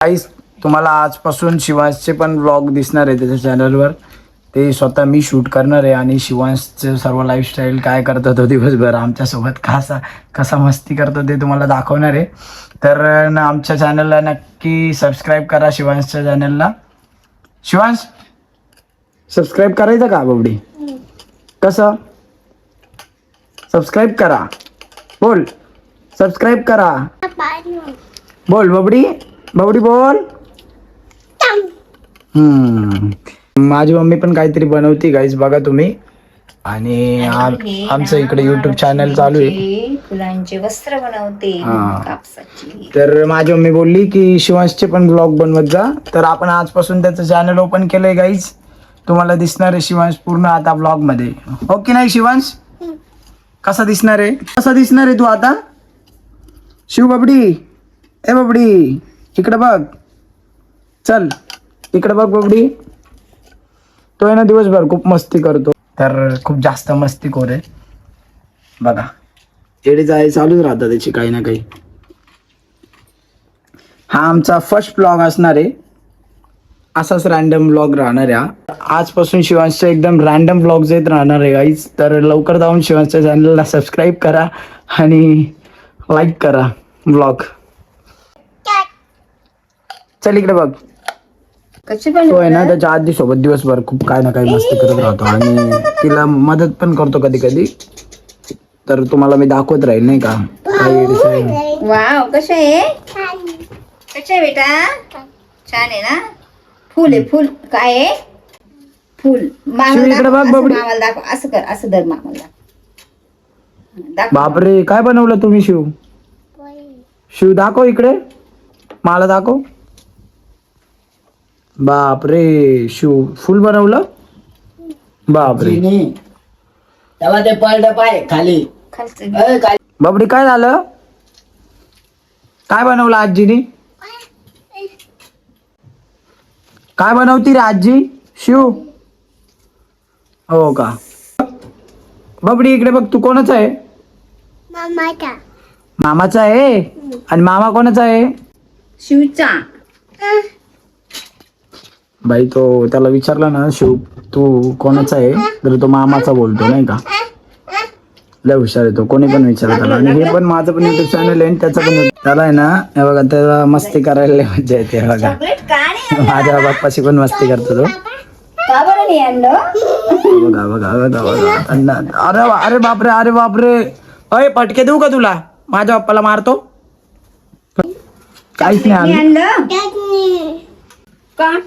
गाईस तुम्हाला आजपासून शिवांशचे पण व्लॉग दिसणार आहे त्याच्या चॅनलवर. ते स्वतः मी शूट करणार आहे आणि शिवांशचं सर्व लाईफस्टाईल काय करतो तो दिवसभर आमच्यासोबत कसा मस्ती करतो ते तुम्हाला दाखवणार आहे. तर आमच्या चॅनलला नक्की सबस्क्राईब करा शिवांशच्या चॅनलला. शिवांश सबस्क्राईब करायचं का बबडी? कसं सबस्क्राईब करा? बोल सबस्क्राईब करा. बोल बबडी बबडी बोल. माझी मम्मी पण काहीतरी बनवती गाईज बघा तुम्ही. आणि आमचं इकडे युट्यूब चॅनल चालू आहे. फुलांचे वस्त्र बनवते कापसाची. तर माझी मम्मी बोलली की शिवांशचे पण ब्लॉग बनवत जा. तर आपण आजपासून त्याचं चॅनल ओपन केलंय गाईज. तुम्हाला दिसणार आहे शिवांश पूर्ण आता ब्लॉग मध्ये. हो की नाही शिवांश? कसा दिसणार आहे? कसा दिसणार आहे तू आता? शिव बबडी ए बबडी इकडे बघ. चल इकडे बघ बबडी. तो आहे ना दिवसभर खूप मस्ती करतो. तर खूप जास्त मस्तीखोर आहे बघा. एडी जाय चालूच राहतात त्याची काही ना काही. हा आमचा फर्स्ट ब्लॉग असणार आहे. असाच रॅन्डम ब्लॉग राहणार आहे. आजपासून शिवांशचे एकदम रॅन्डम ब्लॉग्स येत राहणार आहे गाईज. तर लवकर जाऊन शिवांशच्या चॅनलला सबस्क्राईब करा आणि लाईक करा ब्लॉग. चल इकडे बघ. तो आहे ना त्याच्या आजी सोबत दिवसभर खूप काय ना काही मस्ती करत राहतो आणि तिला मदत पण करतो कधी कधी. तर तुम्हाला मी दाखवत राहील नाही का काय. वाव कशा आहे? कशा आहे बेटा? छान आहे ना. फुल आहे फुल. काय आहे? फुल. इकडे बघ बबडी. मामाला दाखव. असं कर असं धर मामाला दाखव. बापरे काय बनवलं तुम्ही शिव? शिव दाखव इकडे मला दाखव. बापरे शिव फुल बनवलं. बापरे तेव्हा ते पडलं पाय खाली. बापरे काय झालं? काय बनवलं आजीने? काय बनवती रे आजी? शिव हो का? बापडी इकडे बघ. तू कोणाचा आहे? मामाचा आहे. आणि मामा कोणाचा आहे? शिवचा. बाई तो त्याला विचारला ना शिव तू कोणाचा आहे तर तो मामाचा बोलतो नाही का. लय हुशार आहे तो. कोणी पण विचारत त्याला. आणि हे पण माझं पण युट्यूब चॅनल आहे त्याचा पण. त्याला आहे ना हे बघा त्याला मस्ती करायला लय मजा येते बघा. माझ्या बाप्पाशी पण मस्ती करतो तो. का बरं नाही आणलं? बघा बघा बघा बघा. अरे अरे बापरे अरे बापरे. अय पटके देऊ का तुला? माझ्या बाप्पाला मारतो. काहीच नाही आणलं का?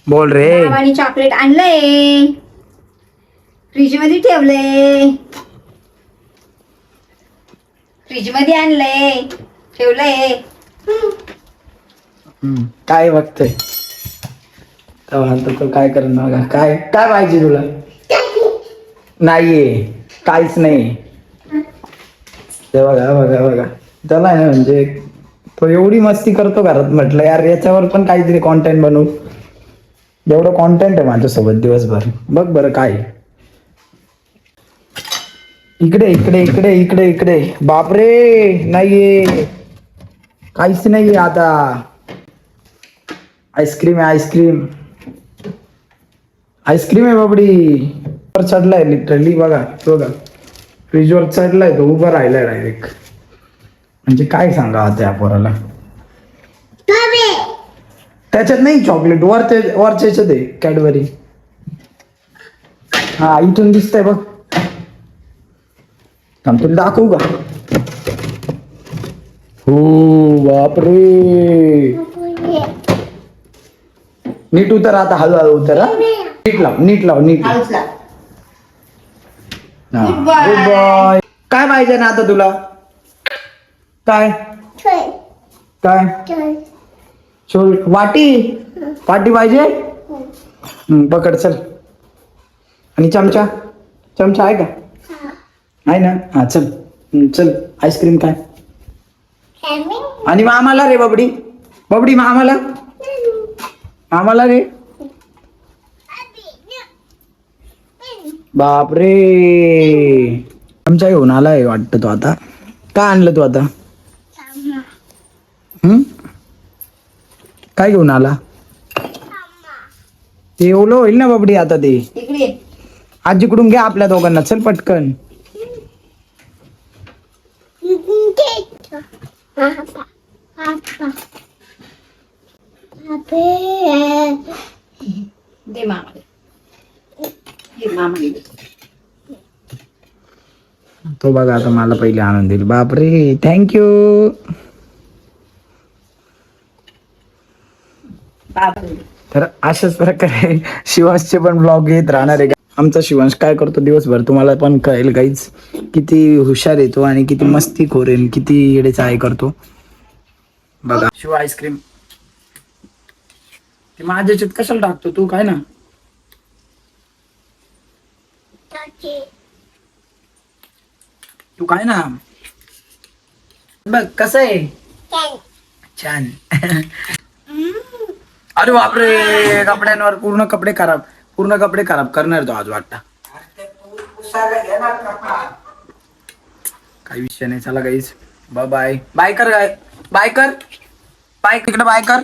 बोल रे. मामाने चॉकलेट आणलंय. फ्रीज मध्ये ठेवलंय. फ्रीज मध्ये आणलंय ठेवलंय. काय बघतोय तो काय करणार? काय काय पाहिजे तुला? नाहीये काहीच नाही. ते बघा बघा बघा. त्याला आहे म्हणजे तो एवढी मस्ती करतो घरात. म्हटलं यार याच्यावर पण काहीतरी कॉन्टेंट बनवू. एवढं कॉन्टेंट आहे माझ्यासोबत दिवसभर. बघ बरं काय. इकडे इकडे इकडे इकडे इकडे. बापरे नाहीये काहीच नाहीये आता. आईस्क्रीम आहे आईस्क्रीम. आईस्क्रीम आहे बाबडी. वर चढलाय लिटरली बघा. बघा फ्रीजवर चढलाय तो. उभा राहिलाय डायरेक्ट. म्हणजे काय सांगा त्या पोराला. त्याच्यात नाही चॉकलेट. वरच्या याच्यात आहे कॅडबरी. हा इथून दिसतंय बघ. तुला दाखवू का? हो बापरे. नीट उतर आता. हळूहळू उतर. नीट लाव नीट लाव नीट. Good boy. काय पाहिजे ना आता तुला? काय काय चोल वाटी. वाटी पाहिजे. पकड चल. आणि चमचा. चमचा आहे का? आहे ना. हा चल चल. आईस्क्रीम काय? आणि मामाला रे बबडी. बबडी मामाला. मामाला रे. बापरे चमचा घेऊन आलाय वाटतं तो आता. काय आणलं तू आता? काय घेऊन आला? ते ओलं होईल ना बाबडी आता ते. इकडे ये. आजीकडून घ्या आपल्या दोघांना, चल पटकन. दे मामाला. दे मामाला दे. तो बघा आता मला पहिले आणून देईल. बापरे, थँक्यू. बापरे. तर अशाच प्रकारे शिवांशचे पण ब्लॉग येत राहणार आहे. आमचा शिवांश काय करतो दिवसभर तुम्हाला पण कळेल गाईज. किती हुशार येतो आणि किती मस्ती खोरेन, किती येडेचा आहे करतो. बघा शिव आईस्क्रीम ते माझ्या याच्यात कशाला टाकतो तू? काय ना तू काय ना बघ कसं आहे. छान. अरे बापरे, कपड्यांवर पूर्ण कपडे खराब करणार तो आज वाटतं. काही विषय नाही. चला गाईज, बाय बाय. बाय कर, बाय कर, बाय तिकडे, बाय कर,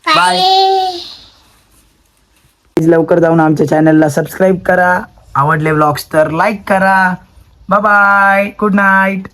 बाय. लवकर जाऊन आमच्या चॅनलला सबस्क्राईब करा. आवडले व्लॉग्स तर लाईक करा. Bye bye, good night.